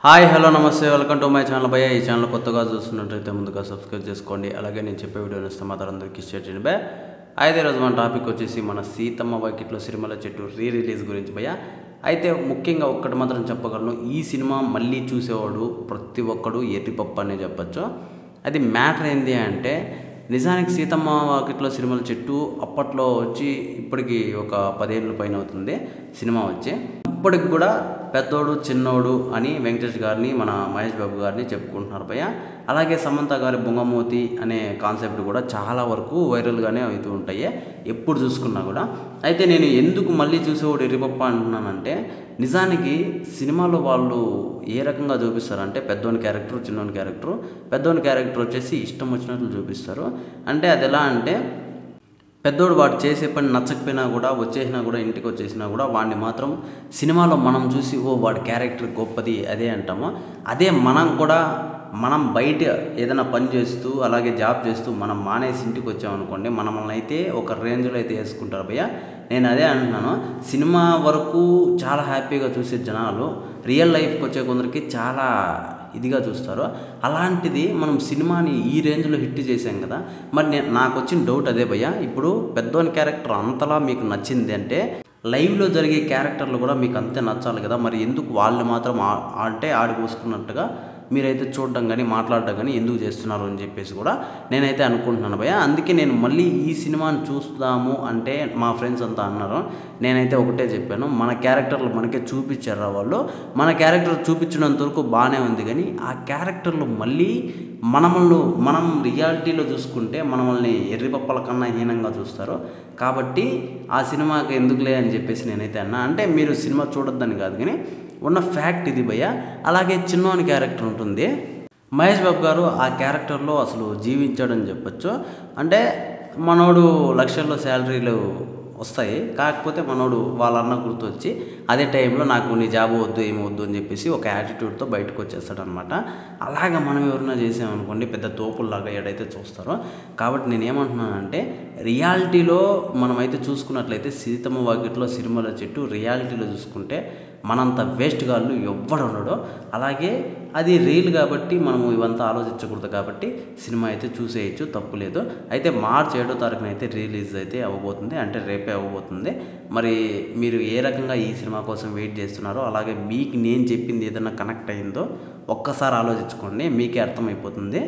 Hi hello నమస్తే welcome to my channel భయ్య. ఈ ఛానల్ కొత్తగా చూస్తున్నట్లయితే ముందుగా సబ్స్క్రైబ్ చేసుకోండి. అలాగే నేను చెప్పే వీడియోని ఇస్తే మాత్రం అందరికీ షేర్ చేయండి భయ్య. అయితే ఈరోజు మన టాపిక్ వచ్చేసి మన సీతమ్మ వాకిట్లో సిరిమల్ల చెట్టు రీరిలీజ్ గురించి భయ్య. అయితే ముఖ్యంగా ఒక్కటి మాత్రం చెప్పగలను, ఈ సినిమా మళ్ళీ చూసేవాడు ప్రతి ఒక్కడు ఎర్రిపప్పు అనే చెప్పచ్చు. అది మ్యాటర్ ఏంటి అంటే, నిజానికి సీతమ్మ వాకిట్లో సిరిమల్ల చెట్టు అప్పట్లో వచ్చి ఇప్పటికి ఒక 10 ఏళ్ళ పైన అవుతుంది సినిమా వచ్చి. ఇప్పటికి కూడా పెద్దోడు చిన్నోడు అని వెంకటేష్ గారిని మన మహేష్ బాబు గారిని చెప్పుకుంటున్నారు భయ్య. అలాగే సమంత గారి బొంగమూతి అనే కాన్సెప్ట్ కూడా చాలా వరకు వైరల్గానే అవుతూ ఉంటాయి ఎప్పుడు చూసుకున్నా కూడా. అయితే నేను ఎందుకు మళ్ళీ చూసేవాడు ఎర్రిపప్ప అంటున్నానంటే, నిజానికి సినిమాలో వాళ్ళు ఏ రకంగా చూపిస్తారంటే, పెద్దోని క్యారెక్టర్ చిన్నోని క్యారెక్టర్. పెద్దోని క్యారెక్టర్ వచ్చేసి ఇష్టం వచ్చినట్లు చూపిస్తారు. అంటే అది ఎలా అంటే, పెద్దోడు వాడు చేసే పని నచ్చకపోయినా కూడా, వచ్చేసినా కూడా, ఇంటికి వచ్చేసినా కూడా వాడిని మాత్రం సినిమాలో మనం చూసి ఓ వాడి క్యారెక్టర్ గొప్పది అదే అంటాము. అదే మనం కూడా మనం బయట ఏదైనా పని చేస్తూ అలాగే జాబ్ చేస్తూ మనం మానేసి ఇంటికి వచ్చామనుకోండి, మనల్ని అయితే ఒక రేంజ్లో అయితే వేసుకుంటారు భయ్య. నేను అదే అంటున్నాను, సినిమా వరకు చాలా హ్యాపీగా చూసే జనాలు రియల్ లైఫ్కి వచ్చే కొందరికి చాలా ఇదిగా చూస్తారు. అలాంటిది మనం సినిమాని ఈ రేంజ్లో హిట్ చేసాం కదా. మరి నాకు వచ్చిన డౌట్ అదే భయ్య, ఇప్పుడు పెద్దోని క్యారెక్టర్ అంతలా మీకు నచ్చింది అంటే లైవ్లో జరిగే క్యారెక్టర్లు కూడా మీకు అంతే నచ్చాలి కదా. మరి ఎందుకు వాళ్ళు మాత్రం అంటే ఆడిపోసుకున్నట్టుగా మీరైతే చూడడం కానీ మాట్లాడడం కానీ ఎందుకు చేస్తున్నారు అని చెప్పేసి కూడా నేనైతే అనుకుంటున్నాను భయ్య. అందుకే నేను మళ్ళీ ఈ సినిమాని చూస్తాము అంటే మా ఫ్రెండ్స్ అంతా అన్నారు. నేనైతే ఒకటే చెప్పాను, మన క్యారెక్టర్లు మనకే చూపించారు వాళ్ళు. మన క్యారెక్టర్ చూపించినంత వరకు బాగానే ఉంది, కానీ ఆ క్యారెక్టర్లు మళ్ళీ మనం రియాలిటీలో చూసుకుంటే మనల్ని ఎర్రిపప్పల కన్నా హీనంగా చూస్తారు. కాబట్టి ఆ సినిమాకి ఎందుకులే అని చెప్పేసి నేనైతే అన్నా. అంటే మీరు సినిమా చూడొద్దని కాదు, కానీ ఉన్న ఫ్యాక్ట్ ఇది భయ్య. అలాగే చిన్నోని క్యారెక్టర్ ఉంటుంది, మహేష్ బాబు గారు ఆ క్యారెక్టర్లో అసలు జీవించాడని చెప్పచ్చు. అంటే మనోడు లక్షల్లో శాలరీలు వస్తాయి, కాకపోతే మనోడు వాళ్ళ అన్న గుర్తొచ్చి అదే టైంలో నాకు నీ జాబ్ వద్దు ఏమి వద్దు అని చెప్పేసి ఒక యాటిట్యూడ్తో బయటకు వచ్చేస్తాడనమాట. అలాగా మనం ఎవరైనా చేసామనుకోండి పెద్ద తోపుల్లాగా ఏడైతే చూస్తారో. కాబట్టి నేను ఏమంటున్నానంటే, రియాలిటీలో మనమైతే చూసుకున్నట్లయితే సీతమ్మ వాకిట్లో సిరిమల్ల చెట్టు రియాలిటీలో చూసుకుంటే మనంత వేస్ట్ గాళ్ళు ఎవ్వడు ఉండడు. అలాగే అది రీల్ కాబట్టి మనము ఇవంతా ఆలోచించకూడదు, కాబట్టి సినిమా అయితే చూసేయచ్చు, తప్పు లేదు. అయితే మార్చి 7వ తారీఖున అయితే రిలీజ్ అయితే అవ్వబోతుంది, అంటే రేపే అవ్వబోతుంది. మరి మీరు ఏ రకంగా ఈ సినిమా కోసం వెయిట్ చేస్తున్నారో, అలాగే మీకు నేను చెప్పింది ఏదైనా కనెక్ట్ అయిందో ఒక్కసారి ఆలోచించుకోండి, మీకే అర్థమైపోతుంది.